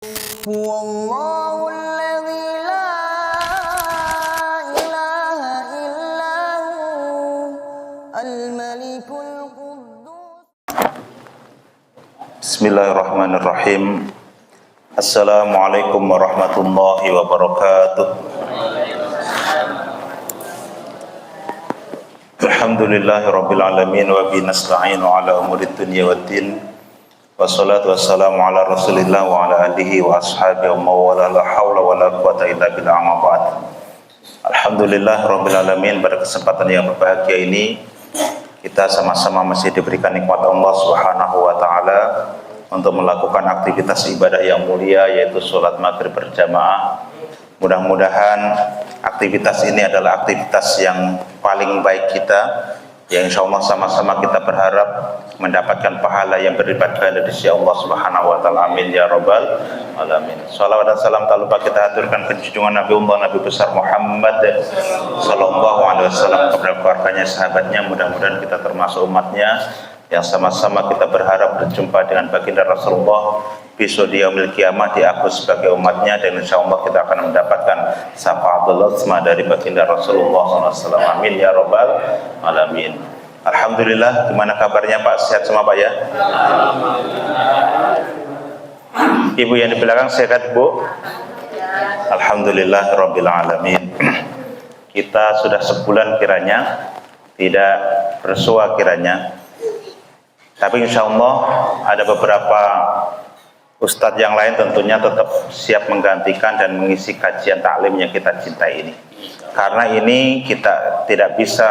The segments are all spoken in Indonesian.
هو الله الذي لا إله إلا هو الملك القدوس. Bismillahirrahmanirrahim. Assalamualaikum warahmatullahi wabarakatuh. Alhamdulillahirabbil alamin wa bihi nasta'inu ala umurid dunya waddin. Wassalatu wassalamu ala Rasulillah wa ala alihi wa ashabihi wa mawala la haula wa la quwata illa billah amma ba'd. Alhamdulillahirabbil alamin, pada kesempatan yang berbahagia ini kita sama-sama masih diberikan nikmat Allah Subhanahu wa taala untuk melakukan aktivitas ibadah yang mulia, yaitu sholat maghrib berjamaah. Mudah-mudahan aktivitas ini adalah aktivitas yang paling baik kita, yang insya Allah sama-sama kita berharap mendapatkan pahala yang berlipat ganda di sisi Allah Subhanahu wa taala. Amin ya rabbal alamin. Shalawat dan salam tak lupa kita haturkan ke junjungan Nabi besar Muhammad sallallahu alaihi wasallam, kepada keluarganya, sahabatnya. Mudah-mudahan kita termasuk umatnya yang sama-sama kita berharap berjumpa dengan baginda Rasulullah besok di yaumil kiamah, di aku sebagai umatnya, dan insya Allah kita akan mendapatkan syafaatul uzma dari baginda Rasulullah SAW. Amin ya rabbal alamin. Alhamdulillah, gimana kabarnya Pak? Sehat semua Pak ya? Ibu yang di belakang sehat Bu? Alhamdulillah rabbil alamin. Kita sudah sebulan kiranya tidak bersua kiranya, tapi insya Allah ada beberapa ustadz yang lain tentunya tetap siap menggantikan dan mengisi kajian taklim yang kita cintai ini. Karena ini kita tidak bisa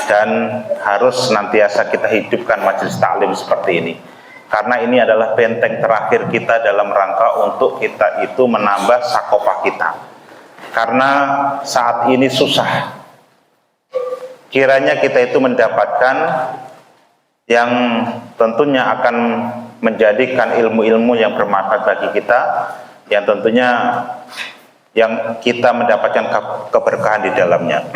dan harus senantiasa kita hidupkan majelis taklim seperti ini. Karena ini adalah benteng terakhir kita dalam rangka untuk kita itu menambah sakopah kita. Karena saat ini susah. Kiranya kita itu mendapatkan yang tentunya akan menjadikan ilmu-ilmu yang bermanfaat bagi kita, yang tentunya yang kita mendapatkan keberkahan di dalamnya.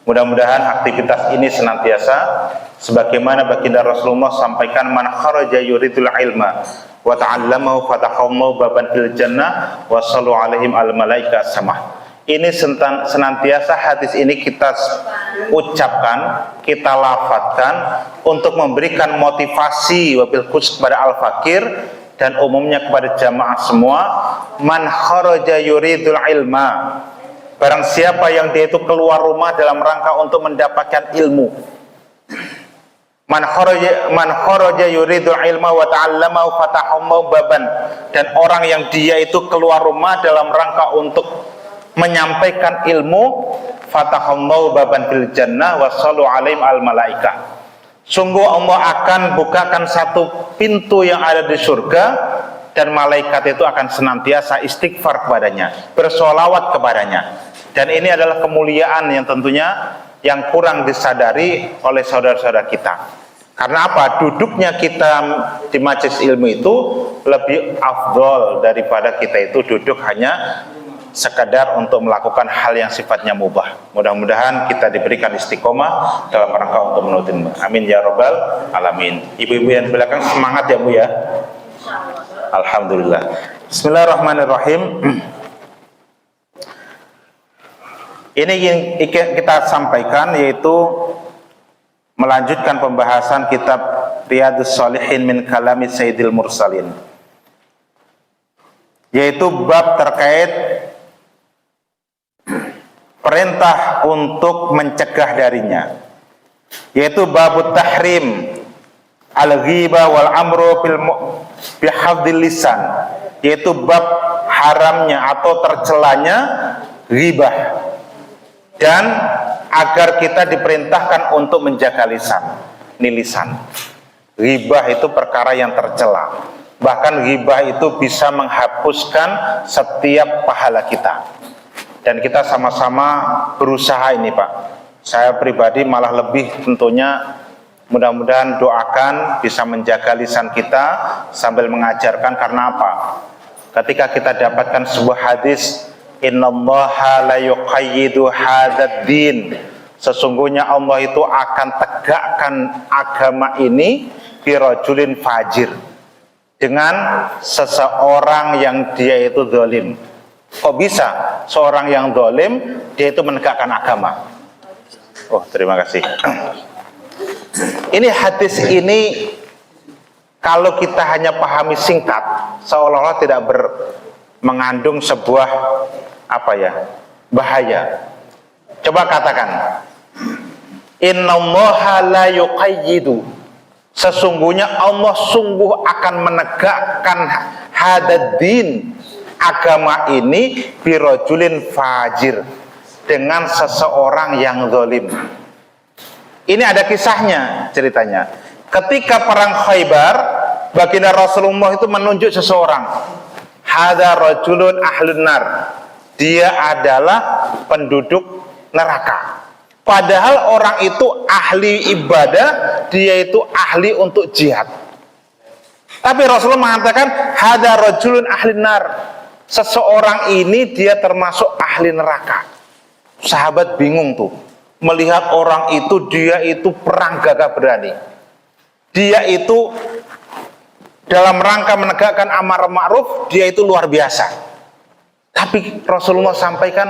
Mudah-mudahan aktivitas ini senantiasa sebagaimana baginda Rasulullah sampaikan, man kharaja yuridul ilma wa ta'allamahu fatahammu baban fil jannah wa sallu alaihim al malaika samah. Ini senantiasa hadis ini kita ucapkan, kita lafadzkan untuk memberikan motivasi wabil khusus kepada al-fakir dan umumnya kepada jamaah semua. Man kharaja yuridul ilma, barang siapa yang dia itu keluar rumah dalam rangka untuk mendapatkan ilmu. Man kharaja yuridul ilma wa ta'allamahu fatahammu baban, dan orang yang dia itu keluar rumah dalam rangka untuk menyampaikan ilmu, fatahallahu baban fil jannah wa sallu alaihim al malaika. Sungguh Allah akan bukakan satu pintu yang ada di surga, dan malaikat itu akan senantiasa istighfar kepadanya, bersolawat kepadanya. Dan ini adalah kemuliaan yang tentunya yang kurang disadari oleh saudara-saudara kita. Karena apa? Duduknya kita di majelis ilmu itu lebih afdol daripada kita itu duduk hanya sekadar untuk melakukan hal yang sifatnya mubah. Mudah-mudahan kita diberikan istiqomah dalam rangka untuk menuntut ilmu. Amin ya rabbal alamin. Ibu-ibu yang di belakang semangat ya Bu ya. Alhamdulillah. Bismillahirrahmanirrahim. Ini yang kita sampaikan yaitu melanjutkan pembahasan kitab Riyadhus Shalihin min kalami Sayyidil Mursalin, yaitu bab terkait perintah untuk mencegah darinya, yaitu babut tahrim al-ghibah wal amru bihafdil lisan, yaitu bab haramnya atau tercelanya ghibah dan agar kita diperintahkan untuk menjaga lisan. Ini lisan. Ghibah itu perkara yang tercela. Bahkan ghibah itu bisa menghapuskan setiap pahala kita. Dan kita sama-sama berusaha ini Pak. Saya pribadi malah lebih tentunya mudah-mudahan doakan bisa menjaga lisan kita sambil mengajarkan. Karena apa? Ketika kita dapatkan sebuah hadis, innallaha la yuqayyidu hadzal din, sesungguhnya Allah itu akan tegakkan agama ini bi rajulin fajir, dengan seseorang yang dia itu zalim. Kok bisa seorang yang zalim dia itu menegakkan agama? Oh, terima kasih. Ini hadis ini kalau kita hanya pahami singkat, seolah-olah tidak mengandung sebuah bahaya. Coba katakan, innallaha la yuqayyidu, sesungguhnya Allah sungguh akan menegakkan hadad-din, agama ini, birojulin fajir, dengan seseorang yang zalim. Ini ada kisahnya, ceritanya. Ketika perang Khaybar, baginda Rasulullah itu menunjuk seseorang, hada rajulun ahlun nar, dia adalah penduduk neraka. Padahal orang itu ahli ibadah, dia itu ahli untuk jihad. Tapi Rasulullah mengatakan hada rajulun ahlun nar, seseorang ini dia termasuk ahli neraka. Sahabat bingung tuh melihat orang itu, dia itu perang gagah berani, dia itu dalam rangka menegakkan amar ma'ruf, dia itu luar biasa. Tapi Rasulullah sampaikan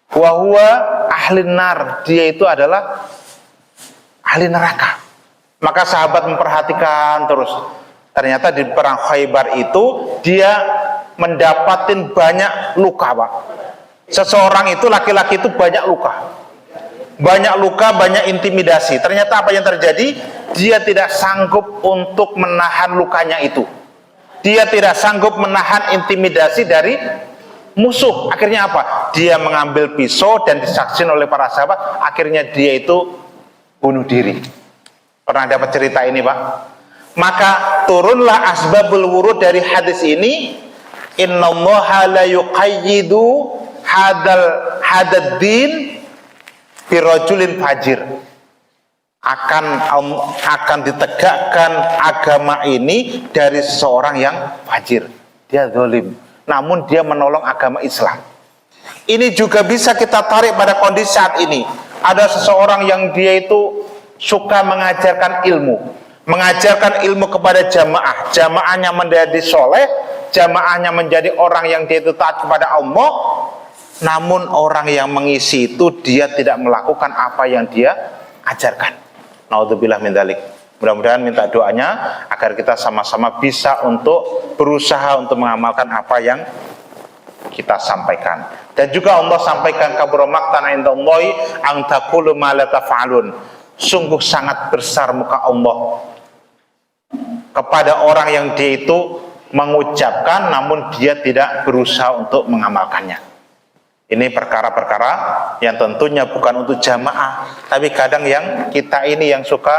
wahwa ahli nar, dia itu adalah ahli neraka. Maka sahabat memperhatikan terus. Ternyata di perang Khaybar itu dia mendapatkan banyak luka, Pak. Seseorang itu, laki-laki itu banyak luka, banyak intimidasi. Ternyata apa yang terjadi? Dia tidak sanggup untuk menahan lukanya itu. Dia tidak sanggup menahan intimidasi dari musuh. Akhirnya apa? Dia mengambil pisau dan disaksikan oleh para sahabat. Akhirnya dia itu bunuh diri. Pernah dapat cerita ini, Pak? Maka turunlah asbabul wurud dari hadis ini. Innallaha la yuqayyidu hadad-din birajulin fajir. Akan ditegakkan agama ini dari seseorang yang fajir. Dia zalim, namun dia menolong agama Islam. Ini juga bisa kita tarik pada kondisi saat ini. Ada seseorang yang dia itu suka mengajarkan ilmu kepada jamaah. Jamaahnya menjadi soleh, jamaahnya menjadi orang yang dia itu taat kepada Allah. Namun orang yang mengisi itu dia tidak melakukan apa yang dia ajarkan. Naudzubillah min dzalik. Mudah-mudahan minta doanya agar kita sama-sama bisa untuk berusaha untuk mengamalkan apa yang kita sampaikan. Dan juga Allah sampaikan kabura maqtan indallahi an taqulu ma la taf'alun. Sungguh sangat besar muka Allah kepada orang yang dia itu mengucapkan namun dia tidak berusaha untuk mengamalkannya. Ini perkara-perkara yang tentunya bukan untuk jamaah, tapi kadang yang kita ini yang suka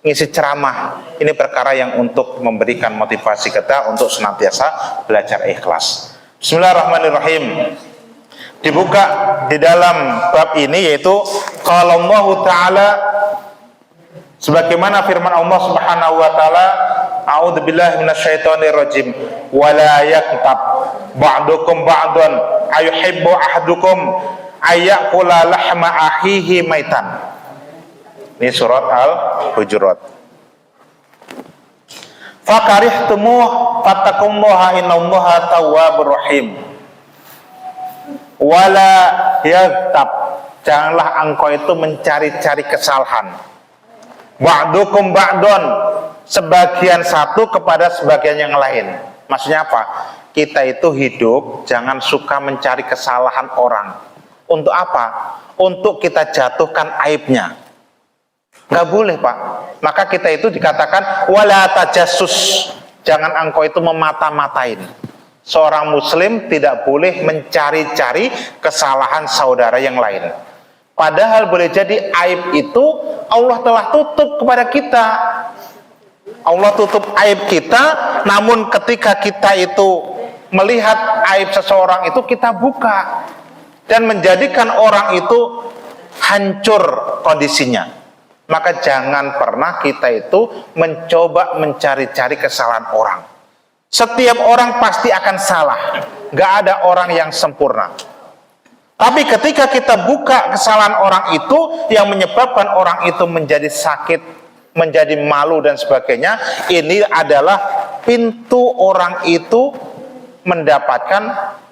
ngisi ceramah. Ini perkara yang untuk memberikan motivasi kita untuk senantiasa belajar ikhlas. Bismillahirrahmanirrahim. Dibuka di dalam bab ini yaitu qala Allah Ta'ala, sebagaimana firman Allah Subhanahu wa taala, a'udzubillahi minasyaitonir rajim, wala yaktab ba'dukum ba'dan ayuhibbu ahadukum ayyakula lahma akhihi maitan. Ini surat Al-Hujurat. Fakarihtumuh fattaqullaha innallaha tawwabur rahim. Wala yaktab, janganlah engkau itu mencari-cari kesalahan. Ba'dukum ba'don, sebagian satu kepada sebagian yang lain. Maksudnya apa? Kita itu hidup jangan suka mencari kesalahan orang. Untuk apa? Untuk kita jatuhkan aibnya. Nggak boleh, Pak. Maka kita itu dikatakan wala tajassus, jangan engkau itu memata-matain. Seorang muslim tidak boleh mencari-cari kesalahan saudara yang lain. Padahal boleh jadi aib itu Allah telah tutup kepada kita. Allah tutup aib kita, namun ketika kita itu melihat aib seseorang itu kita buka dan menjadikan orang itu hancur kondisinya. Maka jangan pernah kita itu mencoba mencari-cari kesalahan orang. Setiap orang pasti akan salah, gak ada orang yang sempurna. Tapi ketika kita buka kesalahan orang itu yang menyebabkan orang itu menjadi sakit, menjadi malu dan sebagainya, ini adalah pintu orang itu mendapatkan,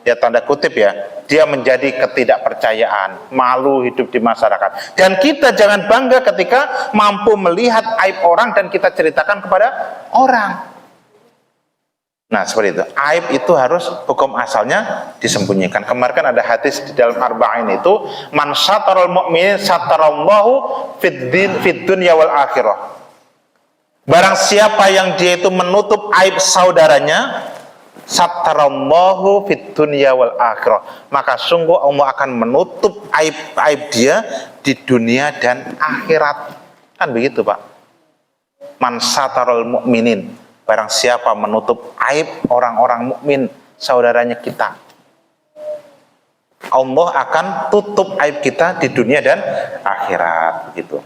ya tanda kutip ya, dia menjadi ketidakpercayaan, malu hidup di masyarakat. Dan kita jangan bangga ketika mampu melihat aib orang dan kita ceritakan kepada orang. Nah seperti itu, aib itu harus hukum asalnya disembunyikan. Kemarin kan ada hadis di dalam Arba'in itu, man satarul mu'minin satarallahu fid dunya wal akhirah. Barang siapa yang dia itu menutup aib saudaranya, satarallahu fid dunya wal akhirah, maka sungguh Allah akan menutup aib dia di dunia dan akhirat. Kan begitu Pak. Man satarul mu'minin, barang siapa menutup aib orang-orang mukmin saudaranya kita, Allah akan tutup aib kita di dunia dan akhirat. Begitu.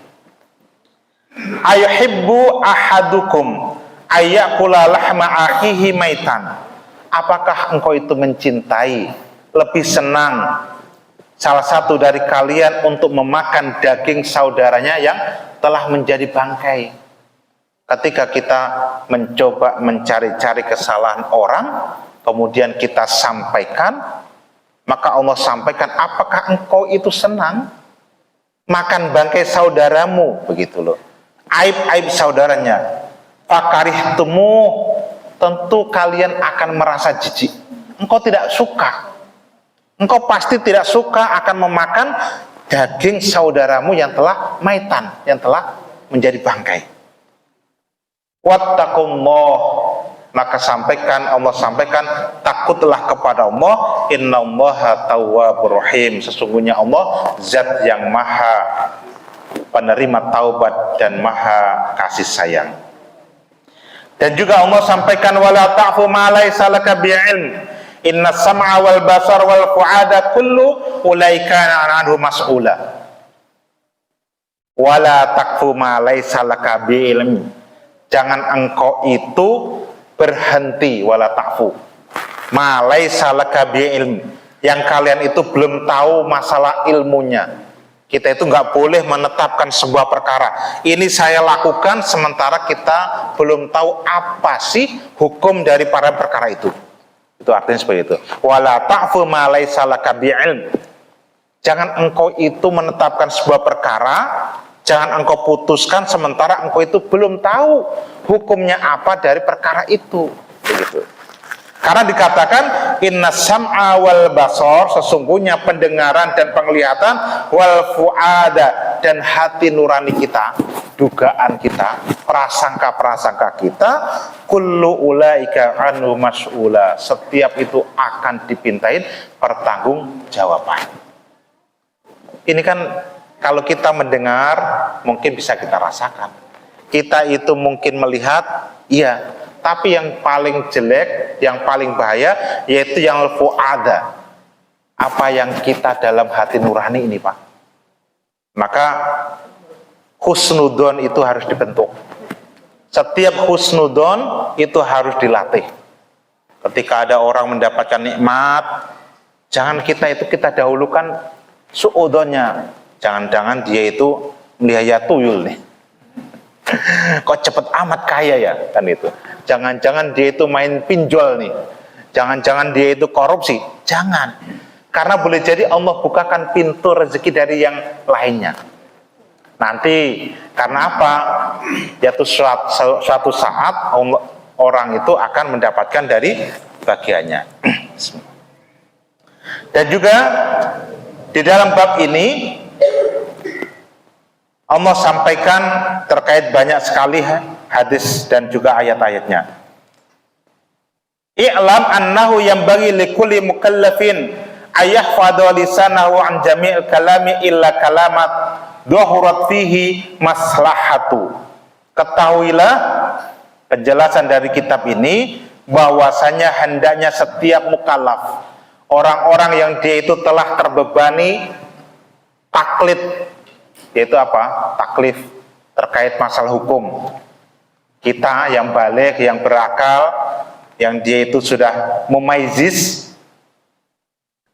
Ayuhibbu ahadukum ayyakula lahma akhihi maitan. Apakah engkau itu mencintai, lebih senang salah satu dari kalian untuk memakan daging saudaranya yang telah menjadi bangkai? Ketika kita mencoba mencari-cari kesalahan orang, kemudian kita sampaikan, maka Allah sampaikan, apakah engkau itu senang makan bangkai saudaramu? Begitu loh, aib-aib saudaranya. Fakarihtumu, tentu kalian akan merasa jijik. Engkau tidak suka, engkau pasti tidak suka akan memakan daging saudaramu yang telah maitan, yang telah menjadi bangkai. Wattaqullah, maka Allah sampaikan, takutlah kepada Allah, innallaha tawwabur rahim, sesungguhnya Allah zat yang maha penerima taubat dan maha kasih sayang. Dan juga Allah sampaikan, wala ta'fu ma laysa laka bi'ilm, inna sam'a wal basar wal fu'ada kullu ulaika anhu mas'ula. Wala taqfu ma laysa laka bi'ilm, jangan engkau itu berhenti, wala ta'fu ma laysa laka bi'ilm, yang kalian itu belum tahu masalah ilmunya. Kita itu nggak boleh menetapkan sebuah perkara, ini saya lakukan, sementara kita belum tahu apa sih hukum dari para perkara itu. Itu artinya seperti itu. Wala ta'fu ma laysa laka bi'ilm, jangan engkau itu menetapkan sebuah perkara, jangan engkau putuskan sementara engkau itu belum tahu hukumnya apa dari perkara itu. Begitu. Karena dikatakan inna sam'a wal basar, sesungguhnya pendengaran dan penglihatan, wal fu'ada, dan hati nurani kita, dugaan kita, prasangka-prasangka kita, kullu ulaika anhu mas'ula, setiap itu akan dipintain pertanggungjawaban. Ini kan kalau kita mendengar mungkin bisa kita rasakan, kita itu mungkin melihat, iya, tapi yang paling jelek, yang paling bahaya, yaitu yang fu'ada, apa yang kita dalam hati nurani ini Pak. Maka husnudon itu harus dibentuk. Setiap husnudon itu harus dilatih. Ketika ada orang mendapatkan nikmat, jangan kita dahulukan suudonnya. Jangan-jangan dia itu melihara tuyul nih. Kok cepet amat kaya ya, kan itu. Jangan-jangan dia itu main pinjol nih. Jangan-jangan dia itu korupsi. Jangan. Karena boleh jadi Allah bukakan pintu rezeki dari yang lainnya. Nanti karena apa? Yaitu suatu saat orang itu akan mendapatkan dari bagiannya. Dan juga di dalam bab ini Allah sampaikan terkait banyak sekali hadis dan juga ayat-ayatnya. I'lam annahu yanbaghi likulli mukallafin ayahfadha lisanahu an jami'il kalami illa kalamat dhahurat fihi maslahatu. Ketahuilah, penjelasan dari kitab ini, bahwasanya hendaknya setiap mukallaf, orang-orang yang dia itu telah terbebani taklid, yaitu apa? Taklif terkait masalah hukum. Kita yang balik, yang berakal, yang dia itu sudah mumaizis,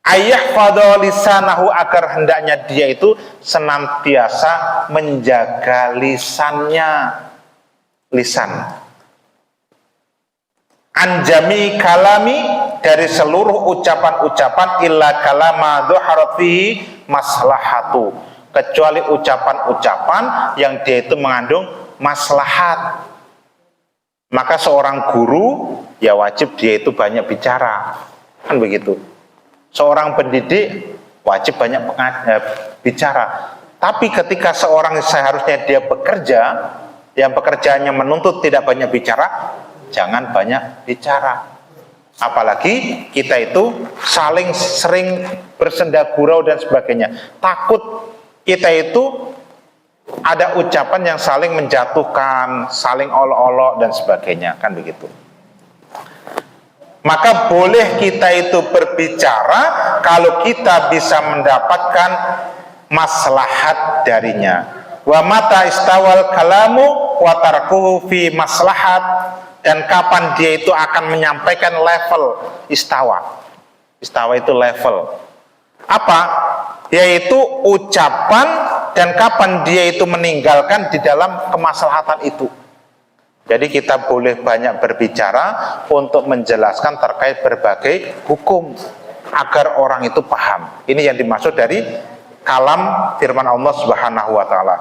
ayahfadha lisanahu, agar hendaknya dia itu senantiasa menjaga lisannya. lisan. Anjami kalami, dari seluruh ucapan-ucapan, illa kalama dhuharat fihi maslahatu, kecuali ucapan-ucapan yang dia itu mengandung maslahat. Maka seorang guru ya wajib dia itu banyak bicara, kan begitu. Seorang pendidik wajib banyak bicara. Tapi ketika seorang seharusnya dia bekerja, yang pekerjaannya menuntut tidak banyak bicara, jangan banyak bicara. Apalagi kita itu saling sering bersenda gurau dan sebagainya. Takut kita itu ada ucapan yang saling menjatuhkan, saling olok-olok dan sebagainya, kan begitu. Maka boleh kita itu berbicara kalau kita bisa mendapatkan maslahat darinya. Wa mata istawal kalamu wa tarkuhu fi maslahat, dan kapan dia itu akan menyampaikan level istawa. Istawa itu level. Apa? Yaitu ucapan, dan kapan dia itu meninggalkan di dalam kemaslahatan itu. Jadi kita boleh banyak berbicara untuk menjelaskan terkait berbagai hukum agar orang itu paham. Ini yang dimaksud dari kalam firman Allah Subhanahu wa taala.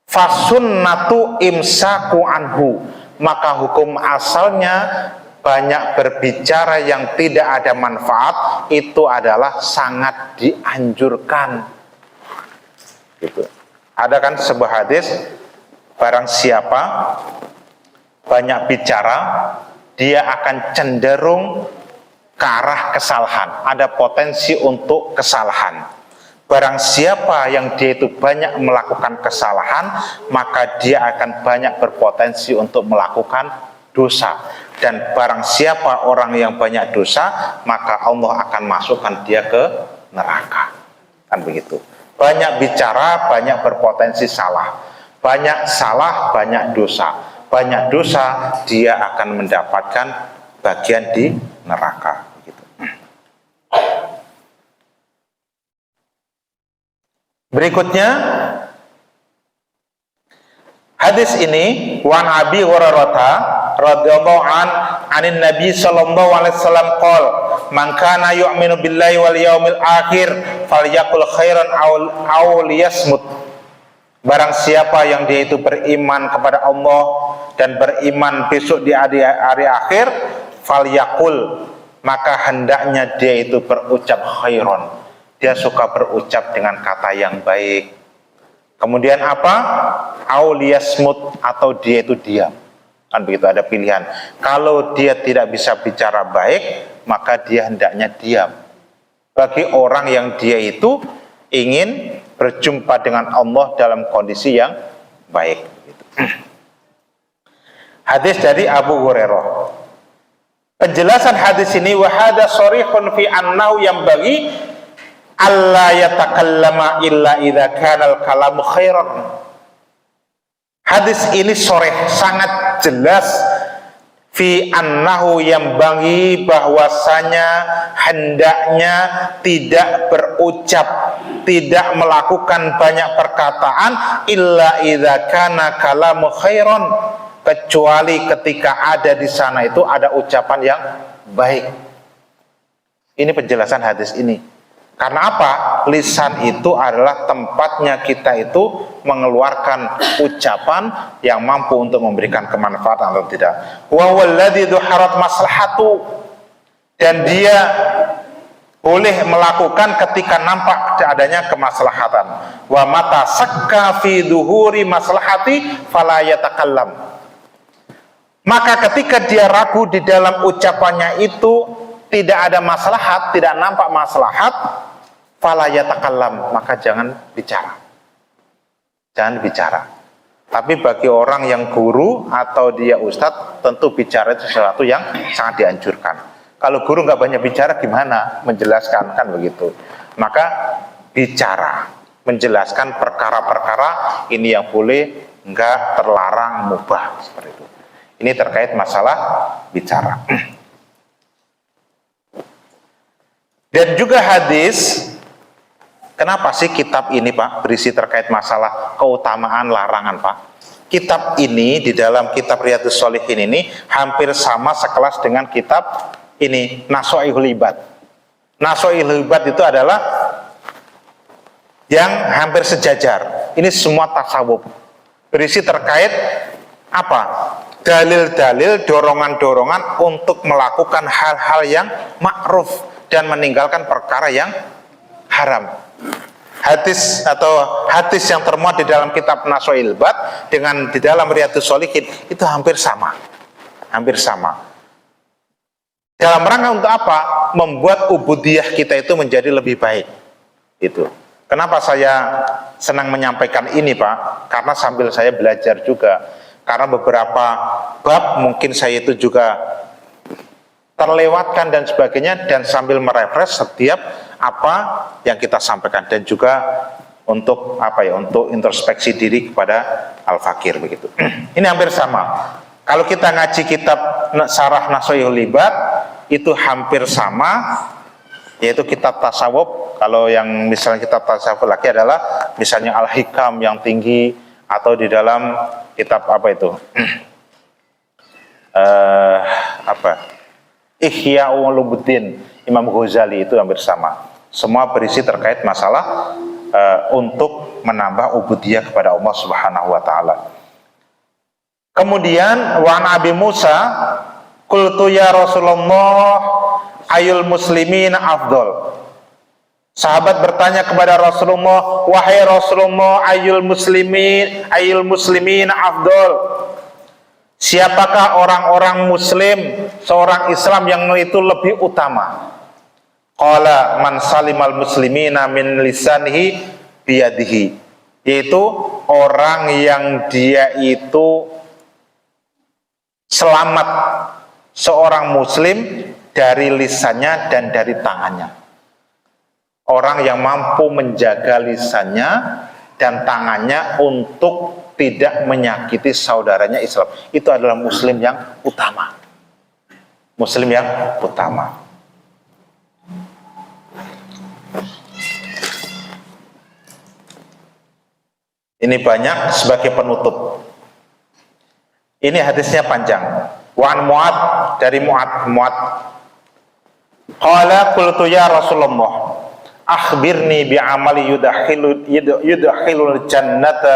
Fasunnatu imsaku anhu, maka hukum asalnya banyak berbicara yang tidak ada manfaat itu adalah sangat dianjurkan. Gitu. Ada kan sebuah hadis, barang siapa banyak bicara, dia akan cenderung ke arah kesalahan. Ada potensi untuk kesalahan. Barang siapa yang dia itu banyak melakukan kesalahan, maka dia akan banyak berpotensi untuk melakukan dosa. Dan barang siapa orang yang banyak dosa, maka Allah akan masukkan dia ke neraka. Kan begitu. Banyak bicara, banyak berpotensi salah. Banyak salah, banyak dosa. Banyak dosa, dia akan mendapatkan bagian di neraka. Begitu. Berikutnya, hadis ini wan Abi Hurairah radhiyallahu anin Nabi sallallahu alaihi wasallam qol man kana yu'minu billahi wal yaumil akhir falyaqul khairan aw liyasmut. Barang siapa yang dia itu beriman kepada Allah dan beriman besok di hari akhir, falyaqul, maka hendaknya dia itu berucap khairan. Dia suka berucap dengan kata yang baik. Kemudian apa? Aw liyasmut, atau dia itu diam. Kan begitu, ada pilihan. Kalau dia tidak bisa bicara baik, maka dia hendaknya diam. Bagi orang yang dia itu ingin berjumpa dengan Allah dalam kondisi yang baik. Hadis dari Abu Hurairah. Penjelasan hadis ini wahada sharihun fi annahu yang bagi alla yatakallama illa idza kana al-kalamu khairan. Hadis ini sharih sangat jelas fi annahu yang bagi bahwasanya hendaknya tidak berucap, tidak melakukan banyak perkataan illa idza kana kalamu khairan, kecuali ketika ada di sana itu ada ucapan yang baik. Ini penjelasan hadis ini. Karena apa? Lisan itu adalah tempatnya kita itu mengeluarkan ucapan yang mampu untuk memberikan kemanfaatan atau tidak. Wa walladzi dhuharat maslahatu, dan dia boleh melakukan ketika nampak adanya kemaslahatan. Wa mata sakka fi dhuhuri maslahati fala yatakallam. Maka ketika dia ragu di dalam ucapannya itu tidak ada maslahat, tidak nampak maslahat, fala yatakallam, maka jangan bicara. Jangan bicara. Tapi bagi orang yang guru atau dia ustadz, tentu bicara itu sesuatu yang sangat dianjurkan. Kalau guru nggak banyak bicara, gimana menjelaskan, kan begitu. Maka bicara, menjelaskan perkara-perkara ini yang boleh, nggak terlarang, mubah, seperti itu. Ini terkait masalah bicara. Dan juga hadis. Kenapa sih kitab ini Pak berisi terkait masalah keutamaan larangan Pak? kitab ini di dalam kitab Riyadhus Shalihin ini hampir sama sekelas dengan kitab ini Nasha'ihul Ibad. Nasha'ihul Ibad itu adalah yang hampir sejajar. Ini semua tasawuf. Berisi terkait apa? Dalil-dalil, dorongan-dorongan untuk melakukan hal-hal yang ma'ruf dan meninggalkan perkara yang haram. Hadis atau hadis yang termuat di dalam kitab Nasha'ihul Ibad dengan di dalam Riyadhus Shalihin itu hampir sama. Hampir sama. Dalam rangka untuk apa? Membuat ubudiyah kita itu menjadi lebih baik. Itu. Kenapa saya senang menyampaikan ini, Pak? Karena sambil saya belajar juga. Karena beberapa bab mungkin saya itu juga terlewatkan dan sebagainya, dan sambil merefresh setiap apa yang kita sampaikan, dan juga untuk apa ya, untuk introspeksi diri kepada Al-Fakir begitu. Ini hampir sama. Kalau kita ngaji kitab Syarah Nasha'ihul Ibad itu hampir sama, yaitu kitab tasawuf. Kalau yang misalnya kitab tasawuf lagi adalah misalnya Al-Hikam yang tinggi, atau di dalam kitab apa itu Ihya Ulumuddin Imam Ghazali, itu hampir sama. Semua berisi terkait masalah untuk menambah ubudiyah kepada Allah Subhanahu wa taala. Kemudian wa Abi Musa qultu ya Rasulullah ayul muslimin afdol. Sahabat bertanya kepada Rasulullah, wahai Rasulullah, ayul muslimin afdol. Siapakah orang-orang muslim, seorang Islam yang itu lebih utama? Qala man salimal muslimina min lisanihi biyadihi, yaitu orang yang dia itu selamat, seorang muslim dari lisannya dan dari tangannya. Orang yang mampu menjaga lisannya dan tangannya untuk tidak menyakiti saudaranya Islam, itu adalah muslim yang utama. Muslim yang utama. Ini banyak sebagai penutup. Ini hadisnya panjang. Wa an Mu'ad, dari Mu'ad. Qala qultu ya Rasulullah, akhbirni bi'amali yudkhilul jannata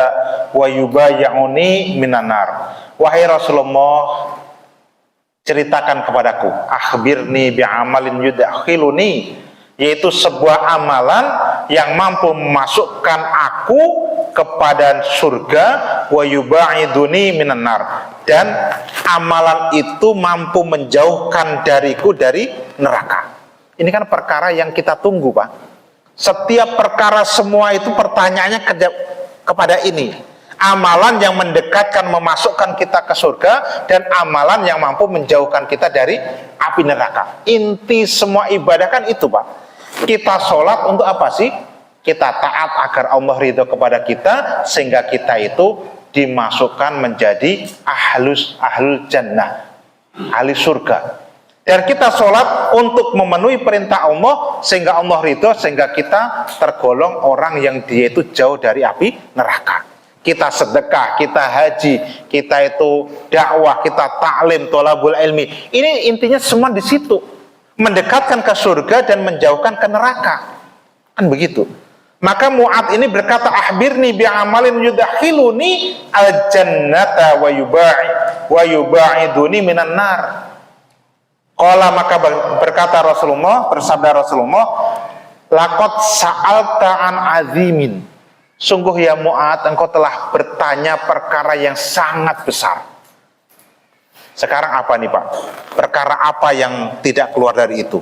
wa yubayyi'uni minan nar. Wahai Rasulullah, ceritakan kepadaku, akhbirni bi'amalin yudkhiluni, yaitu sebuah amalan yang mampu memasukkan aku kepada surga, wa yubaiduni minan nar, dan amalan itu mampu menjauhkan dariku dari neraka. Ini kan perkara yang kita tunggu, Pak. Setiap perkara semua itu pertanyaannya kepada ini. Amalan yang mendekatkan, memasukkan kita ke surga, dan amalan yang mampu menjauhkan kita dari api neraka. Inti semua ibadah kan itu, Pak. Kita sholat untuk apa sih? Kita taat agar Allah ridho kepada kita, sehingga kita itu dimasukkan menjadi ahlul jannah, ahli surga. Dan kita sholat untuk memenuhi perintah Allah, sehingga Allah ridho, sehingga kita tergolong orang yang dia itu jauh dari api neraka. Kita sedekah, kita haji, kita itu dakwah, kita taklim, tholabul ilmi. Ini intinya semua di situ, mendekatkan ke surga dan menjauhkan ke neraka. Kan begitu. Maka Mu'ad ini berkata, akhbirni bi'amalin yudkhiluni al-jannata wa yubaiduni minan nar. Qala, maka berkata Rasulullah, bersabda Rasulullah, laqad sa'alta an azimin. Sungguh ya Mu'ad, engkau telah bertanya perkara yang sangat besar. Sekarang apa nih, Pak? Perkara apa yang tidak keluar dari itu?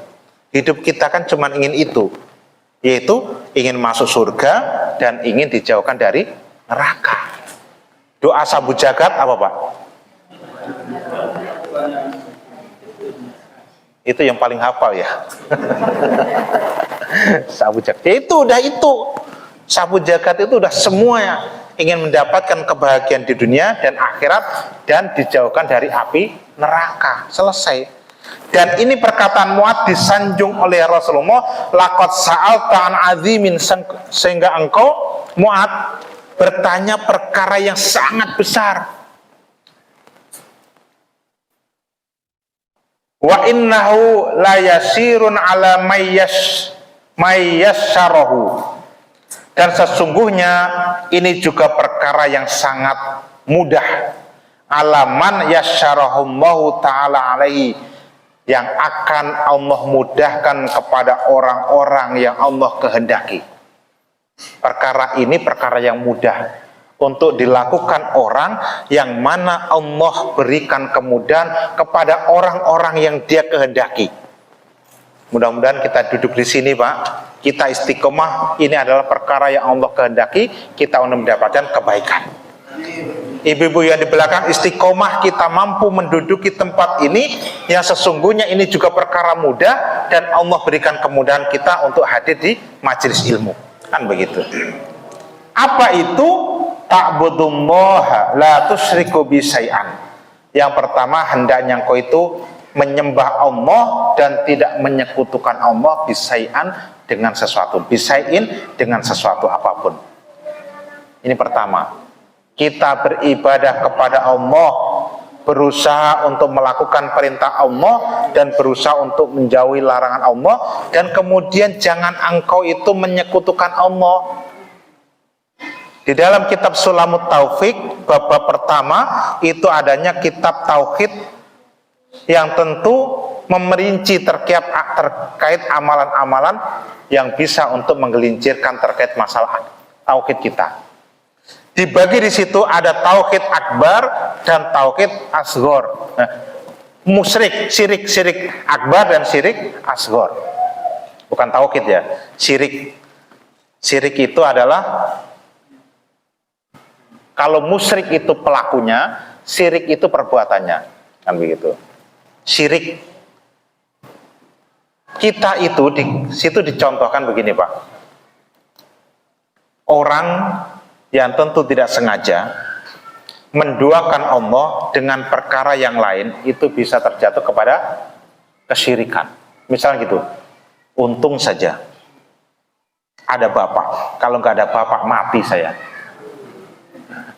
Hidup kita kan cuma ingin itu, yaitu ingin masuk surga dan ingin dijauhkan dari neraka. Doa sabu jagat apa, Pak? Itu yang paling hafal ya. Sabu jagat. Ya itu udah itu. Sabu jagat itu udah semuanya, ingin mendapatkan kebahagiaan di dunia dan akhirat dan dijauhkan dari api neraka. Selesai. Dan ini perkataan Mu'ad disanjung oleh Rasulullah, laqad sa'alta an azimin, sehingga engkau Mu'ad bertanya perkara yang sangat besar. Wa innahu la yasirun ala mayyasyarahu. Dan sesungguhnya ini juga perkara yang sangat mudah. Alaman yasyarahullahu ta'ala alaihi, yang akan Allah mudahkan kepada orang-orang yang Allah kehendaki. Perkara ini perkara yang mudah untuk dilakukan orang yang mana Allah berikan kemudahan kepada orang-orang yang Dia kehendaki. Mudah-mudahan kita duduk di sini, Pak, kita istiqomah, ini adalah perkara yang Allah kehendaki, kita untuk mendapatkan kebaikan. Ibu-ibu yang di belakang, istiqomah kita mampu menduduki tempat ini, yang sesungguhnya ini juga perkara mudah, dan Allah berikan kemudahan kita untuk hadir di majelis ilmu. Kan begitu. Apa itu? Ta'budullaha la tusyriku bi syai'an. Yang pertama, hendaknya engkau itu menyembah Allah dan tidak menyekutukan Allah bisai'an, dengan sesuatu, bisai'in, dengan sesuatu apapun. Ini pertama. Kita beribadah kepada Allah, berusaha untuk melakukan perintah Allah dan berusaha untuk menjauhi larangan Allah, dan kemudian jangan engkau itu menyekutukan Allah. Di dalam kitab Sulamut Taufik bab pertama itu adanya kitab tauhid yang tentu memerinci terkait amalan-amalan yang bisa untuk menggelincirkan terkait masalah tauhid kita. Dibagi di situ ada tauhid akbar dan tauhid asghar. Nah, syirik akbar dan syirik asghar. Bukan tauhid ya, syirik. Syirik itu adalah, kalau musyrik itu pelakunya, syirik itu perbuatannya. Kan begitu. Syirik. Kita itu di situ dicontohkan begini, Pak. Orang yang tentu tidak sengaja menduakan Allah dengan perkara yang lain, itu bisa terjatuh kepada kesyirikan. Misalnya gitu, untung saja ada bapak, kalau nggak ada bapak mati saya.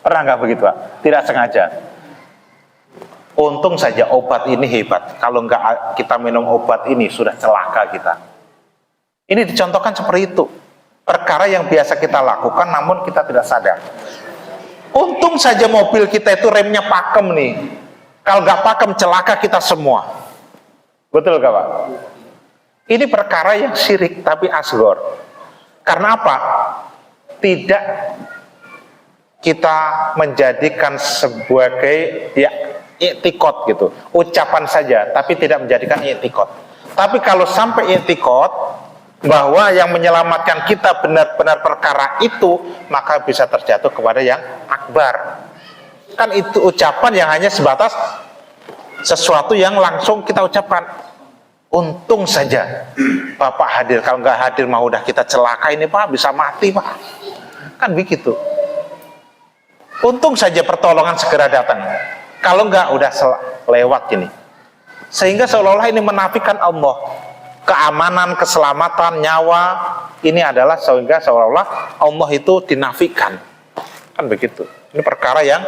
Pernah nggak begitu, Pak? Tidak sengaja. Untung saja obat ini hebat, kalau nggak kita minum obat ini sudah celaka kita. Ini dicontohkan seperti itu. Perkara yang biasa kita lakukan namun kita tidak sadar. Untung saja mobil kita itu remnya pakem nih. Kalau nggak pakem celaka kita semua. Betul nggak, Pak? Ini perkara yang syirik tapi asghar. Karena apa? Tidak kita menjadikan sebagai ya i'tiqad gitu, ucapan saja, tapi tidak menjadikan i'tiqad. Tapi kalau sampai i'tiqad bahwa yang menyelamatkan kita benar-benar perkara itu, maka bisa terjatuh kepada yang akbar. Kan itu ucapan yang hanya sebatas sesuatu yang langsung kita ucapkan. Untung saja Bapak hadir, kalau nggak hadir mah udah kita celaka ini, Pak, bisa mati, Pak. Kan begitu. Untung saja pertolongan segera datang, kalau nggak udah lewat ini. Sehingga seolah-olah ini menafikan Allah. Keamanan, keselamatan, nyawa, ini adalah sehingga seolah-olah Allah itu dinafikan. Kan begitu. Ini perkara yang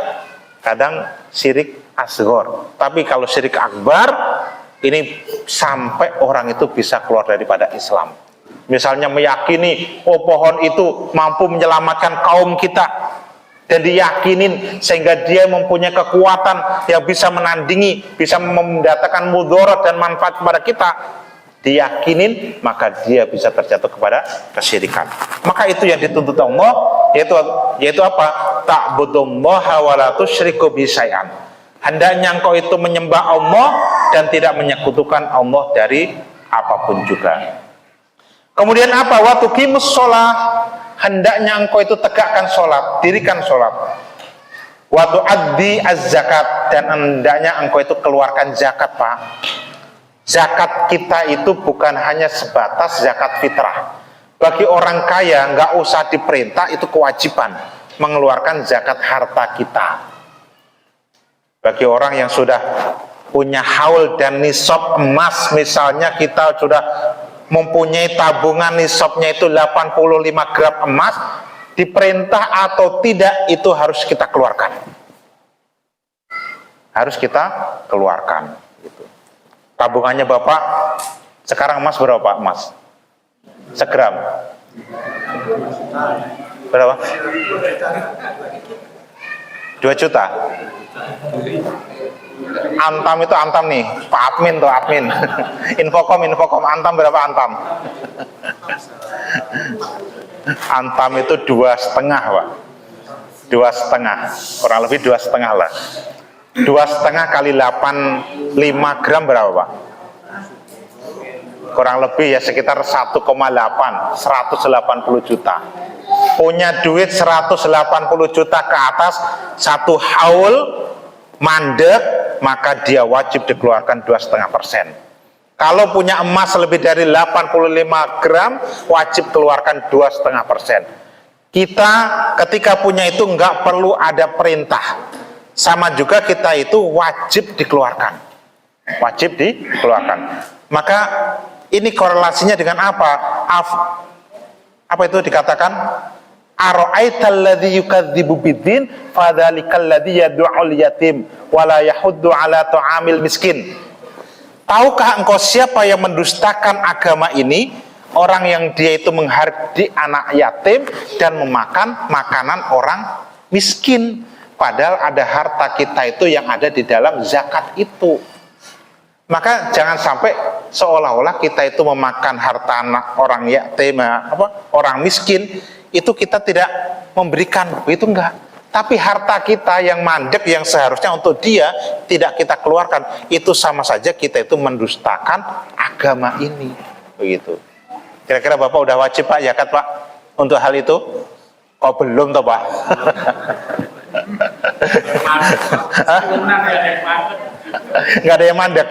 kadang syirik asghar. Tapi kalau syirik akbar, ini sampai orang itu bisa keluar daripada Islam. Misalnya meyakini, oh pohon itu mampu menyelamatkan kaum kita, dan diyakinin sehingga dia mempunyai kekuatan yang bisa menandingi, bisa mendatangkan mudarat dan manfaat kepada kita, diyakinin, maka dia bisa terjatuh kepada kesyirikan. Maka itu yang dituntut Allah, yaitu apa? Ta'budullaha wa la tusyriku bi syai'an. Hendaknya engkau itu menyembah Allah dan tidak menyekutukan Allah dari apapun juga. Kemudian apa? Wa tuqimus shalah. Hendaknya engkau itu tegakkan sholat, dirikan sholat. Wa tu'addi az-zakat, dan hendaknya engkau itu keluarkan zakat, Pak. Zakat kita itu bukan hanya sebatas zakat fitrah. Bagi orang kaya nggak usah diperintah, itu kewajiban mengeluarkan zakat harta kita. Bagi orang yang sudah punya haul dan nisab emas, misalnya kita sudah mempunyai tabungan nisabnya itu 85 gram emas, diperintah atau tidak itu harus kita keluarkan. Harus kita keluarkan gitu. Tabungannya Bapak sekarang emas berapa, Mas? Segram. Berapa? 2 juta. Antam itu Antam nih, Pak Admin tuh Admin. Infokom Antam berapa Antam? Antam itu 2,5 Pak. 2,5, kurang lebih 2,5 lah. 2,5 kali 85 gram berapa Pak? Kurang lebih ya sekitar 1,8, 180 juta. Punya duit 180 juta ke atas, 1 haul mandek, maka dia wajib dikeluarkan 2,5%. Kalau punya emas lebih dari 85 gram, wajib keluarkan 2,5%. Kita ketika punya itu nggak perlu ada perintah. Sama juga kita itu wajib dikeluarkan. Wajib dikeluarkan. Maka ini korelasinya dengan apa? Apa itu dikatakan? Ara'aital ladzi yukadzibu biddin fadzalikal ladzi yad'ul yatim wala yahuddu ala ta'amil miskin. Tahukah engkau siapa yang mendustakan agama ini? Orang yang dia itu menghardik anak yatim dan memakan makanan orang miskin. Padahal ada harta kita itu yang ada di dalam zakat itu. Maka jangan sampai seolah-olah kita itu memakan harta anak orang yatim, orang miskin, itu kita tidak memberikan, itu enggak. Tapi harta kita yang mandek, yang seharusnya untuk dia tidak kita keluarkan, itu sama saja kita itu mendustakan agama ini, begitu. Kira-kira Bapak udah wajib Pak zakat Pak untuk hal itu? Oh belum toh Pak? Nggak ada yang mandek.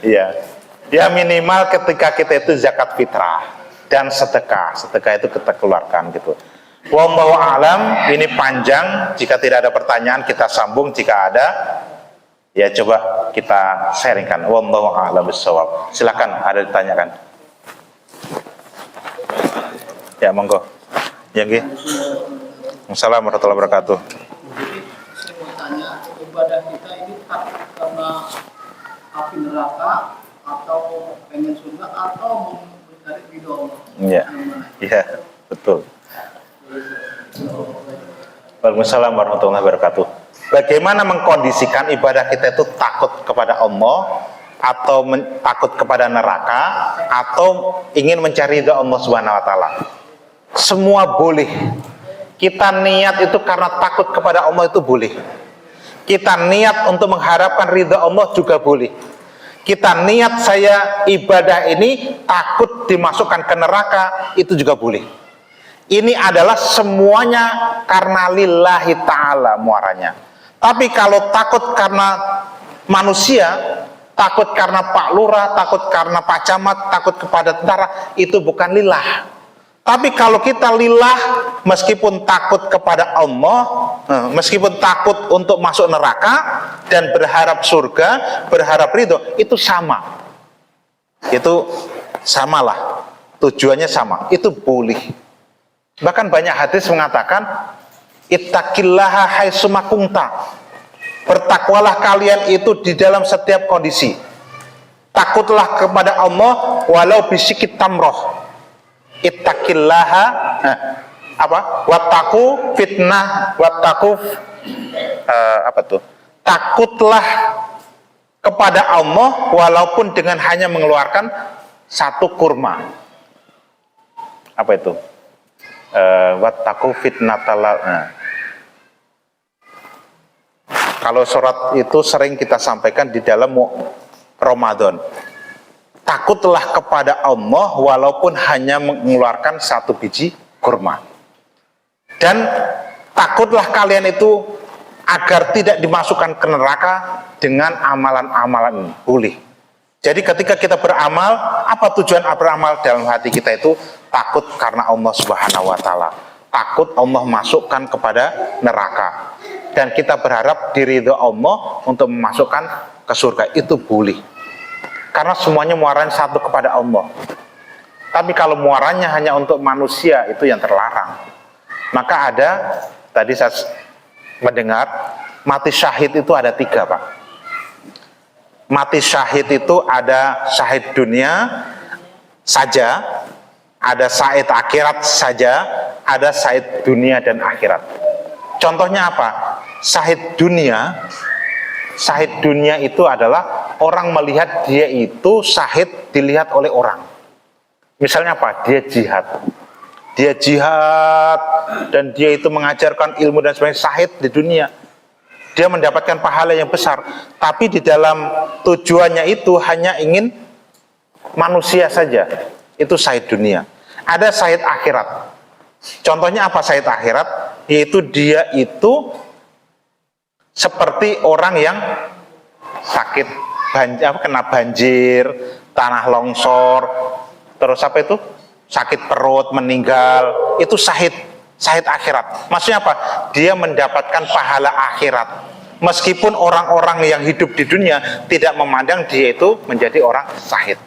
Iya. Ya minimal ketika kita itu zakat fitrah dan sedekah itu kita keluarkan gitu. Wallahu a'lam. Ini panjang. Jika tidak ada pertanyaan kita sambung. Jika ada, ya coba kita sharingkan. Wallahu a'lam bishawab. Silakan, ada ditanyakan. Ya monggo. Ya nggih. Assalamualaikum warahmatullahi wabarakatuh. Saya mau tanya, ibadah kita ini takut karena api neraka atau pengen surga atau mencari ridho Allah? Iya, iya betul. Waalaikumsalam warahmatullahi wabarakatuh. Bagaimana mengkondisikan ibadah kita itu takut kepada Allah atau takut kepada neraka atau ingin mencari ridho Allah Subhanahu wa taala? Semua boleh. Kita niat itu karena takut kepada Allah itu boleh. Kita niat untuk mengharapkan ridha Allah juga boleh. Kita niat saya ibadah ini takut dimasukkan ke neraka, itu juga boleh. Ini adalah semuanya karena lillahi ta'ala muaranya. Tapi kalau takut karena manusia, takut karena Pak Lurah, takut karena Pak Camat, takut kepada tentara, itu bukan lillah. Tapi kalau kita lillah, meskipun takut kepada Allah, meskipun takut untuk masuk neraka dan berharap surga, berharap ridho, itu sama. Itu samalah. Tujuannya sama. Itu boleh. Bahkan banyak hadis mengatakan, ittaqillaha haitsuma kunta. Bertakwalah kalian itu di dalam setiap kondisi. Takutlah kepada Allah walau bisikit tamroh. Ittaqillaha wattaqu fitnah wattaqu takutlah kepada Allah walaupun dengan hanya mengeluarkan 1 kurma. Apa itu? Wattaqu fitnatal. Kalau surat itu sering kita sampaikan di dalam Ramadan. Takutlah kepada Allah walaupun hanya mengeluarkan 1 biji kurma. Dan takutlah kalian itu agar tidak dimasukkan ke neraka dengan amalan-amalan ini. Boleh. Jadi ketika kita beramal, apa tujuan beramal dalam hati kita itu? Takut karena Allah Subhanahu wa taala. Takut Allah masukkan kepada neraka. Dan kita berharap diridho Allah untuk memasukkan ke surga. Itu boleh. Karena semuanya muaranya satu kepada Allah. Tapi kalau muaranya hanya untuk manusia, itu yang terlarang. Maka ada, tadi saya mendengar, mati syahid itu ada 3, Pak. Mati syahid itu ada syahid dunia saja, ada syahid akhirat saja, ada syahid dunia dan akhirat. Contohnya apa? Syahid dunia itu adalah orang melihat dia itu syahid dilihat oleh orang. Misalnya apa? Dia jihad dan dia itu mengajarkan ilmu dan sebagainya, syahid di dunia. Dia mendapatkan pahala yang besar. Tapi di dalam tujuannya itu hanya ingin manusia saja. Itu syahid dunia. Ada syahid akhirat. Contohnya apa syahid akhirat? Yaitu dia itu seperti orang yang sakit, kena banjir, tanah longsor, terus apa itu? Sakit perut, meninggal, itu syahid akhirat. Maksudnya apa? Dia mendapatkan pahala akhirat. Meskipun orang-orang yang hidup di dunia tidak memandang dia itu menjadi orang syahid.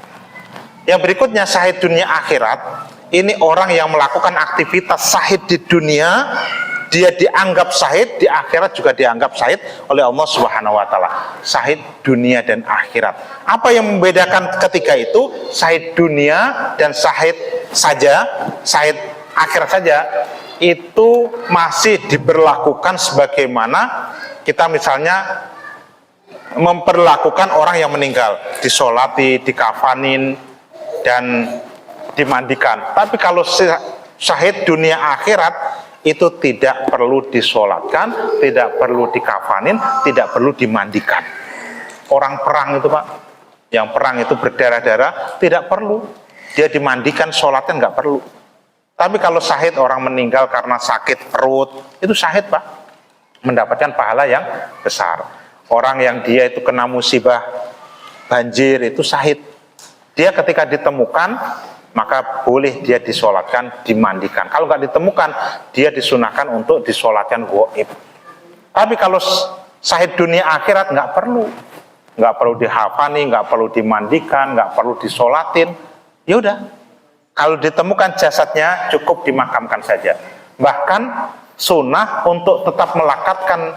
Yang berikutnya syahid dunia akhirat. Ini orang yang melakukan aktivitas syahid di dunia, dia dianggap syahid, di akhirat juga dianggap syahid oleh Allah Subhanahu wa taala. Syahid dunia dan akhirat. Apa yang membedakan ketika itu? Syahid dunia dan syahid akhirat saja itu masih diberlakukan sebagaimana kita misalnya memperlakukan orang yang meninggal, disolati, dikafanin dan dimandikan. Tapi kalau syahid dunia akhirat itu tidak perlu disolatkan, tidak perlu dikafanin, tidak perlu dimandikan. Orang perang itu Pak, yang perang itu berdarah-darah, tidak perlu. Dia dimandikan, sholatnya nggak perlu. Tapi kalau syahid orang meninggal karena sakit perut, itu syahid Pak, mendapatkan pahala yang besar. Orang yang dia itu kena musibah banjir, itu syahid. Dia ketika ditemukan, maka boleh dia disolatkan, dimandikan. Kalau nggak ditemukan, dia disunahkan untuk disolatkan gaib. Tapi kalau syahid dunia akhirat nggak perlu dihafani, nggak perlu dimandikan, nggak perlu disolatin. Ya udah, kalau ditemukan jasadnya cukup dimakamkan saja. Bahkan sunnah untuk tetap melakatkan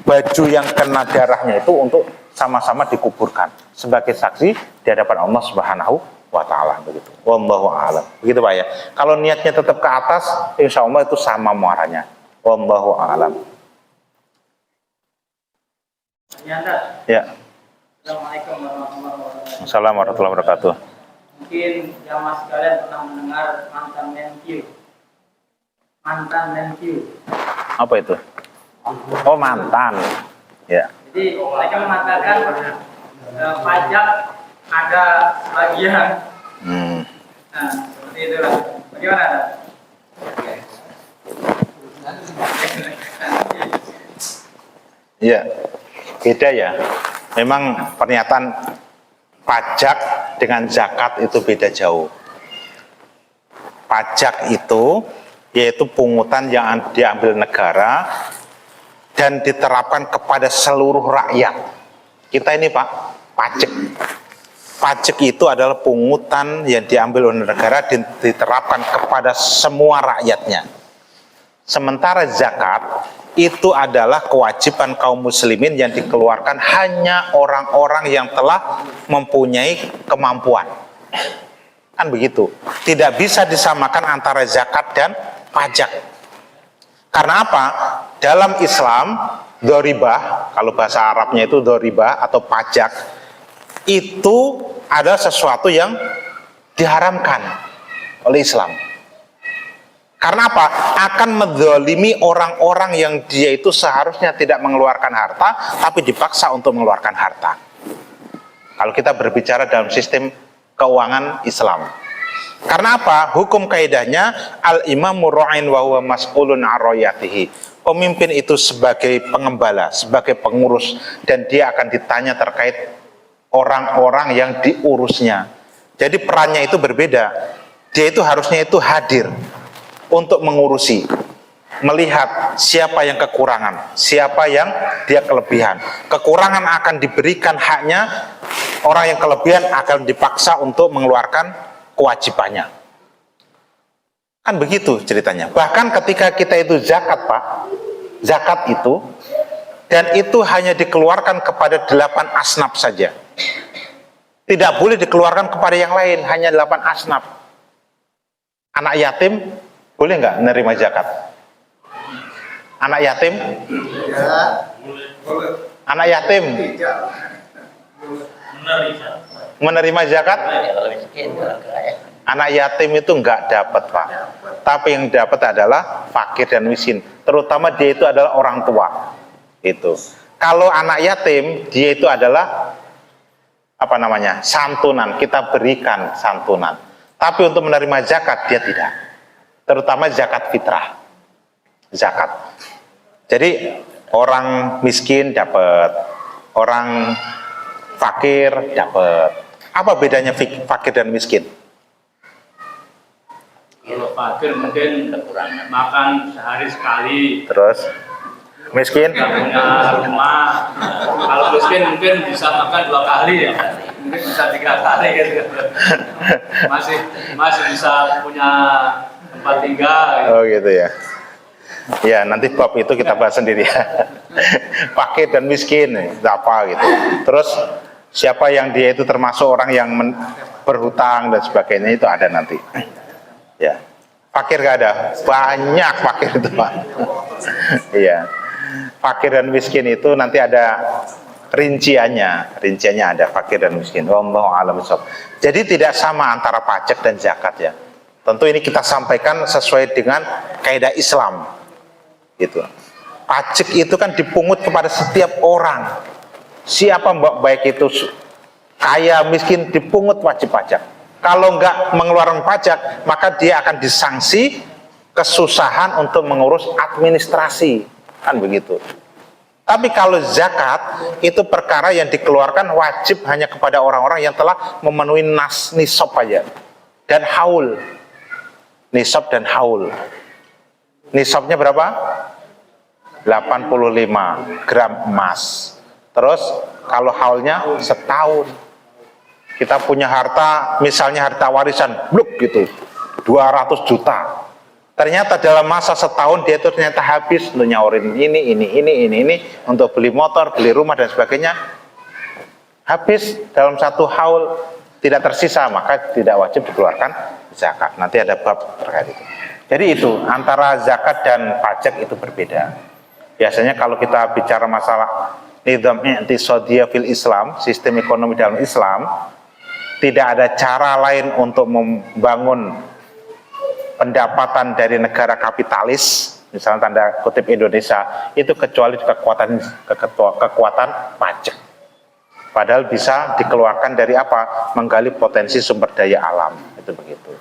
baju yang kena darahnya itu untuk sama-sama dikuburkan sebagai saksi di hadapan Allah Subhanahu wa ta'ala, begitu. Wallahu a'lam. Begitu Pak ya. Kalau niatnya tetap ke atas, insya Allah itu sama muaranya. Wallahu a'lam. Ya. Assalamualaikum warahmatullahi wabarakatuh. Assalamualaikum warahmatullahi wabarakatuh. Mungkin jamaah sekalian pernah mendengar mantan menkyu. Apa itu? Oh, mantan. Ya. Jadi mereka mengatakan pajak ada bagian. Nah, seperti itulah. Bagaimana? Iya, beda ya. Memang pernyataan pajak dengan zakat itu beda jauh. Pajak itu yaitu pungutan yang diambil negara dan diterapkan kepada seluruh rakyat. Kita ini Pak, pajak. Pajak itu adalah pungutan yang diambil oleh negara dan diterapkan kepada semua rakyatnya. Sementara zakat itu adalah kewajiban kaum muslimin yang dikeluarkan hanya orang-orang yang telah mempunyai kemampuan. Kan begitu. Tidak bisa disamakan antara zakat dan pajak. Karena apa? Dalam Islam, doribah, kalau bahasa Arabnya itu doribah atau pajak, itu adalah sesuatu yang diharamkan oleh Islam. Karena apa? Akan menzalimi orang-orang yang dia itu seharusnya tidak mengeluarkan harta, tapi dipaksa untuk mengeluarkan harta. Kalau kita berbicara dalam sistem keuangan Islam. Karena apa? Hukum kaidahnya al-imamu ra'in wa huwa mas'ulun 'an ra'iyatihi. Pemimpin itu sebagai pengembala, sebagai pengurus, dan dia akan ditanya terkait orang-orang yang diurusnya. Jadi perannya itu berbeda. Dia itu harusnya itu hadir untuk mengurusi, melihat siapa yang kekurangan, siapa yang dia kelebihan. Kekurangan akan diberikan haknya, orang yang kelebihan akan dipaksa untuk mengeluarkan kewajibannya. Kan begitu ceritanya. Bahkan ketika kita itu zakat, Pak, zakat itu, dan itu hanya dikeluarkan kepada 8 asnaf saja. Tidak boleh dikeluarkan kepada yang lain, hanya 8 asnaf. Anak yatim boleh nggak menerima zakat? Anak yatim? Anak yatim menerima zakat? Anak yatim itu nggak dapat, Pak. Tapi yang dapat adalah fakir dan miskin. Terutama dia itu adalah orang tua. Itu. Kalau anak yatim, dia itu adalah apa namanya? Santunan. Kita berikan santunan. Tapi untuk menerima zakat dia tidak. Terutama zakat fitrah. Zakat. Jadi orang miskin dapat, orang fakir dapat. Apa bedanya fakir dan miskin? Kalau fakir mungkin kekurangan makan sehari sekali. Terus miskin? Nggak punya rumah. Kalau miskin mungkin bisa makan 2 kali ya. Mungkin bisa 3 kali gitu. Masih bisa punya tempat tinggal. Gitu. Oh gitu ya. Ya nanti bab itu kita bahas sendiri ya. Fakir dan miskin apa gitu. Terus siapa yang dia itu termasuk orang yang berhutang dan sebagainya itu ada nanti. Ya. Fakir gak ada. Banyak fakir itu, Pak. Iya. Fakir dan miskin itu nanti ada rinciannya ada fakir dan miskin. Wallahu a'lam bishawab. Jadi tidak sama antara pajak dan zakat ya. Tentu ini kita sampaikan sesuai dengan kaidah Islam. Gitu. Pajak itu kan dipungut kepada setiap orang. Siapa baik itu kaya miskin dipungut wajib pajak. Kalau enggak mengeluarkan pajak, maka dia akan disanksi kesusahan untuk mengurus administrasi. Kan begitu. Tapi kalau zakat itu perkara yang dikeluarkan wajib hanya kepada orang-orang yang telah memenuhi nisab aja dan haul. Nisab dan haul. Nisabnya berapa? 85 gram emas. Terus kalau haulnya setahun. Kita punya harta, misalnya harta warisan, bluk gitu, 200 juta. Ternyata dalam masa setahun dia itu ternyata habis untuk nyawarin ini untuk beli motor, beli rumah dan sebagainya. Habis dalam 1 haul tidak tersisa, maka tidak wajib dikeluarkan zakat. Nanti ada bab terkait itu. Jadi itu antara zakat dan pajak itu berbeda. Biasanya kalau kita bicara masalah nizam i'tisadiyah fil Islam, sistem ekonomi dalam Islam, tidak ada cara lain untuk membangun pendapatan dari negara kapitalis, misalnya tanda kutip Indonesia, itu kecuali kekuatan pajak. Padahal bisa dikeluarkan dari apa? Menggali potensi sumber daya alam, itu begitu.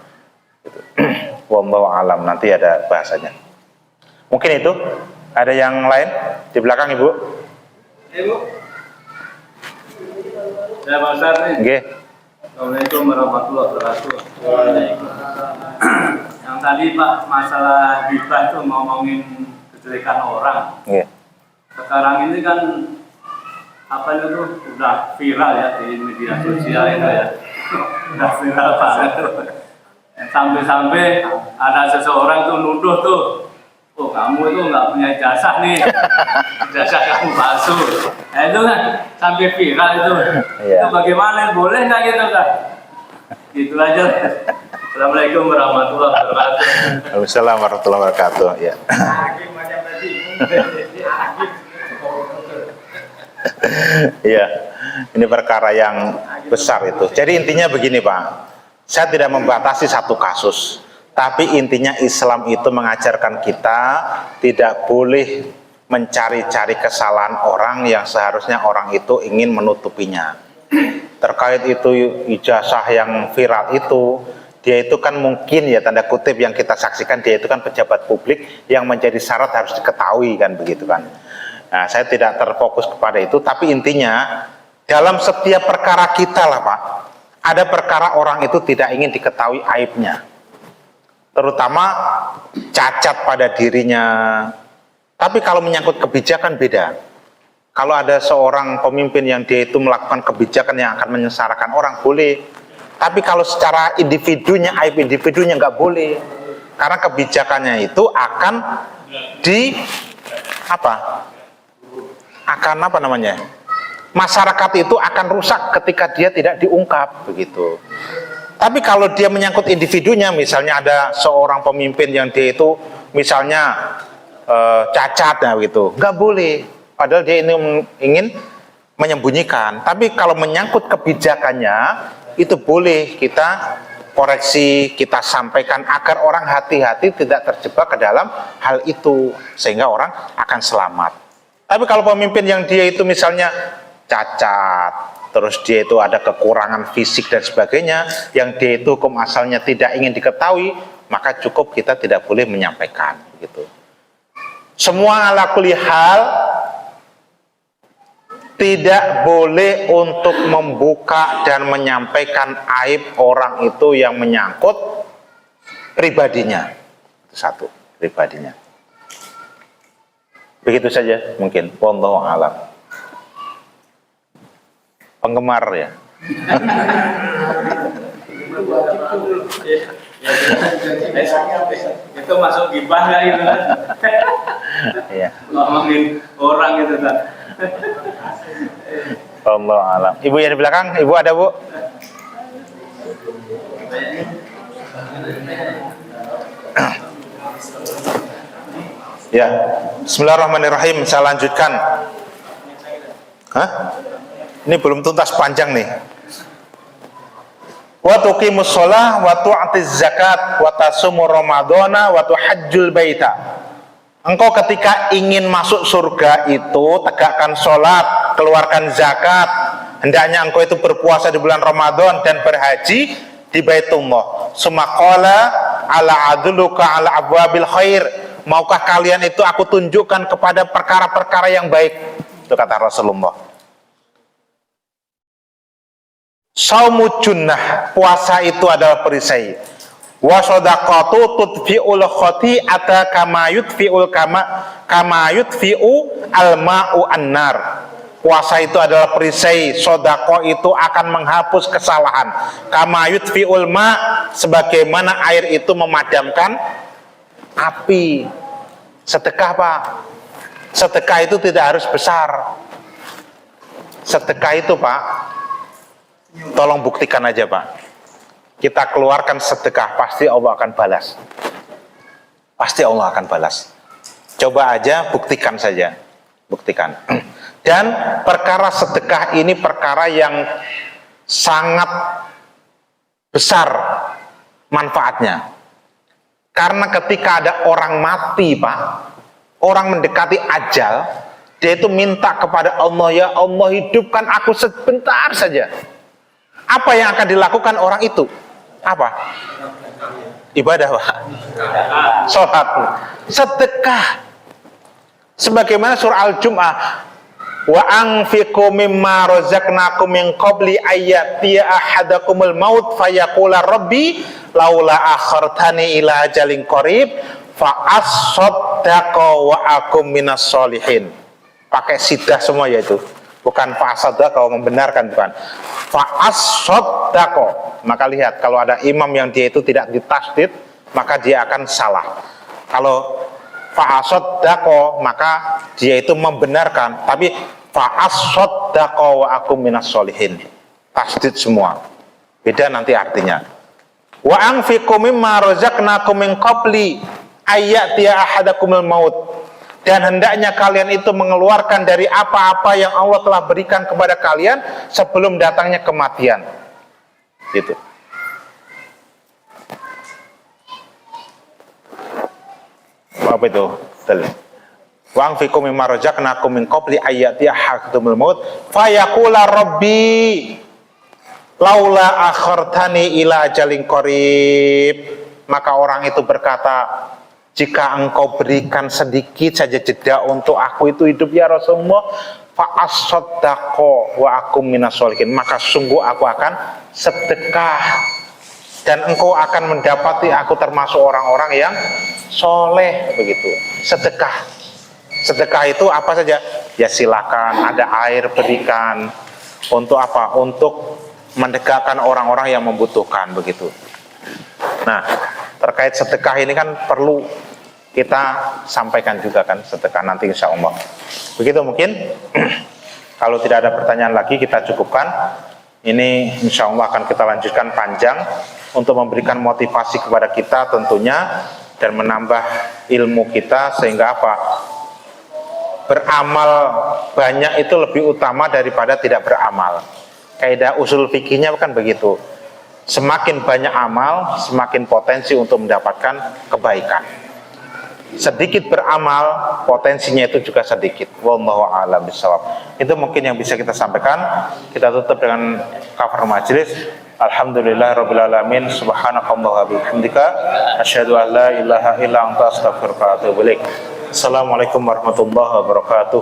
Wallahu alam, nanti ada bahasanya. Mungkin itu. Ada yang lain di belakang Ibu? Ibu. Ya Pak Ustaz nih. Nggih. Assalamualaikum warahmatullahi wabarakatuh. Yang tadi Pak masalah gibah itu ngomongin kejelekan orang. Nggih. Sekarang ini kan apa itu udah viral ya di media sosial itu ya. Udah viral banget. Sampai-sampai ada seseorang tuh nuduh tuh, oh kamu itu nggak punya ijazah nih, ijazah kamu palsu. Nah itu kan sampai viral itu. Iya. Itu bagaimana? Boleh nggak gitu kan? Gitu aja. Assalamualaikum warahmatullahi wabarakatuh. Waalaikumsalam warahmatullahi wabarakatuh. Ya. Iya. Ini perkara yang besar itu. Jadi intinya begini Pak. Saya tidak membatasi satu kasus. Tapi intinya Islam itu mengajarkan kita tidak boleh mencari-cari kesalahan orang yang seharusnya orang itu ingin menutupinya. Terkait itu ijazah yang viral itu, dia itu kan mungkin ya tanda kutip yang kita saksikan, dia itu kan pejabat publik yang menjadi syarat harus diketahui kan begitu kan. Nah, saya tidak terfokus kepada itu, tapi intinya dalam setiap perkara kita lah Pak, ada perkara orang itu tidak ingin diketahui aibnya. Terutama cacat pada dirinya. Tapi kalau menyangkut kebijakan beda. Kalau ada seorang pemimpin yang dia itu melakukan kebijakan yang akan menyengsarakan orang, boleh. Tapi kalau secara individunya, aib individunya nggak boleh. karena kebijakannya itu akan masyarakat itu akan rusak ketika dia tidak diungkap begitu. Tapi kalau dia menyangkut individunya, misalnya ada seorang pemimpin yang dia itu misalnya cacat ya begitu, nggak boleh. Padahal dia ini ingin menyembunyikan. Tapi kalau menyangkut kebijakannya, itu boleh kita koreksi, kita sampaikan agar orang hati-hati tidak terjebak ke dalam hal itu, sehingga orang akan selamat. Tapi kalau pemimpin yang dia itu misalnya cacat, terus dia itu ada kekurangan fisik dan sebagainya, yang dia itu hukum asalnya tidak ingin diketahui, maka cukup kita tidak boleh menyampaikan gitu. Semua ala kulli hal tidak boleh untuk membuka dan menyampaikan aib orang itu yang menyangkut pribadinya. Itu satu, pribadinya. Begitu saja mungkin. Wallahu a'lam. Penggemar ya. Itu masuk gibah nggak itu kan? Iya. Ngomongin orang gitu kan? Allah alam. Ibu yang di belakang, ibu ada bu? Ya, Bismillahirrahmanirrahim. Saya lanjutkan. Hah? Ini belum tuntas panjang nih. Wa tuqimus shalah wa tu'tiz zakat wa tasumu ramadhana wa tuhajjul baita. Engkau ketika ingin masuk surga itu tegakkan sholat, keluarkan zakat. Hendaknya engkau itu berpuasa di bulan Ramadan dan berhaji di Baitullah. Sumaqala ala adluka ala abwabil khair. Maukah kalian itu aku tunjukkan kepada perkara-perkara yang baik? Itu kata Rasulullah. Saumu junnah, puasa itu adalah perisai. Wa shadaqatu tudfi'ul khati'ata kama yudfi'u al-ma'u an-nar. Puasa itu adalah perisai, sedekah itu akan menghapus kesalahan. Kama yudfi'ul ma', sebagaimana air itu memadamkan api. Sedekah Pak. Sedekah itu tidak harus besar. Sedekah itu Pak, tolong buktikan aja Pak. Kita keluarkan sedekah, pasti Allah akan balas. Pasti Allah akan balas. Coba aja, buktikan saja. Buktikan. Dan perkara sedekah ini perkara yang sangat besar manfaatnya. Karena ketika ada orang mati Pak, orang mendekati ajal, dia itu minta kepada Allah, ya Allah hidupkan aku sebentar saja. Apa yang akan dilakukan orang itu? Apa? Ibadah Pak. Sholat. Sedekah. Sebagaimana surah Al-Jum'ah, wa anfiqu mimma razaqnakum min qabli ayyatiya ahadakumul maut fayaqula rabbi laula akhartani ila ajalin qarib fa as-saddaqa wa akum minas solihin. Pakai sidah semua yaitu. Bukan fa as-saddaqa, membenarkan bukan. Fa as-saddaqa. Maka lihat, kalau ada imam yang dia itu tidak ditasdid, maka dia akan salah. Kalau fa as-saddaqa, maka dia itu membenarkan. Tapi fa as-saddaqa wa akum minas solihin. Tasdid semua. Beda nanti artinya. Wa anfiqu mimma razaqnakum min qabli ayyatiya ahadakumul maut. Dan hendaknya kalian itu mengeluarkan dari apa-apa yang Allah telah berikan kepada kalian sebelum datangnya kematian. Gitu. Apa itu? Wa anfiqu mimma razaqnakum min qabli ayyatiya ahadakumul maut fayaqula rabbi laula akhartani ila ajalin qarib. Maka orang itu berkata, jika engkau berikan sedikit saja jeda untuk aku itu hidup ya Rasulullah, fa as-saddaqa wa akum minas sholihin, maka sungguh aku akan sedekah dan engkau akan mendapati aku termasuk orang-orang yang soleh. Begitu. Sedekah. Sedekah itu apa saja? Ya silakan, ada air berikan. Untuk apa? Untuk mendekatkan orang-orang yang membutuhkan begitu. Nah, terkait sedekah ini kan perlu kita sampaikan juga kan, sedekah nanti insya Allah. Begitu mungkin. Kalau tidak ada pertanyaan lagi kita cukupkan. Ini insya Allah akan kita lanjutkan panjang untuk memberikan motivasi kepada kita tentunya dan menambah ilmu kita sehingga apa? Beramal banyak itu lebih utama daripada tidak beramal. Kaidah usul fikihnya kan begitu. Semakin banyak amal, semakin potensi untuk mendapatkan kebaikan. Sedikit beramal, potensinya itu juga sedikit. Wallahu a'lam bishawab. Itu mungkin yang bisa kita sampaikan. Kita tutup dengan cover majelis. Alhamdulillahirabbil alamin. Subhanakallah wa bihamdika asyhadu an la ilaha illa anta astaghfiruka wa atubu ilaik. Assalamualaikum warahmatullahi wabarakatuh.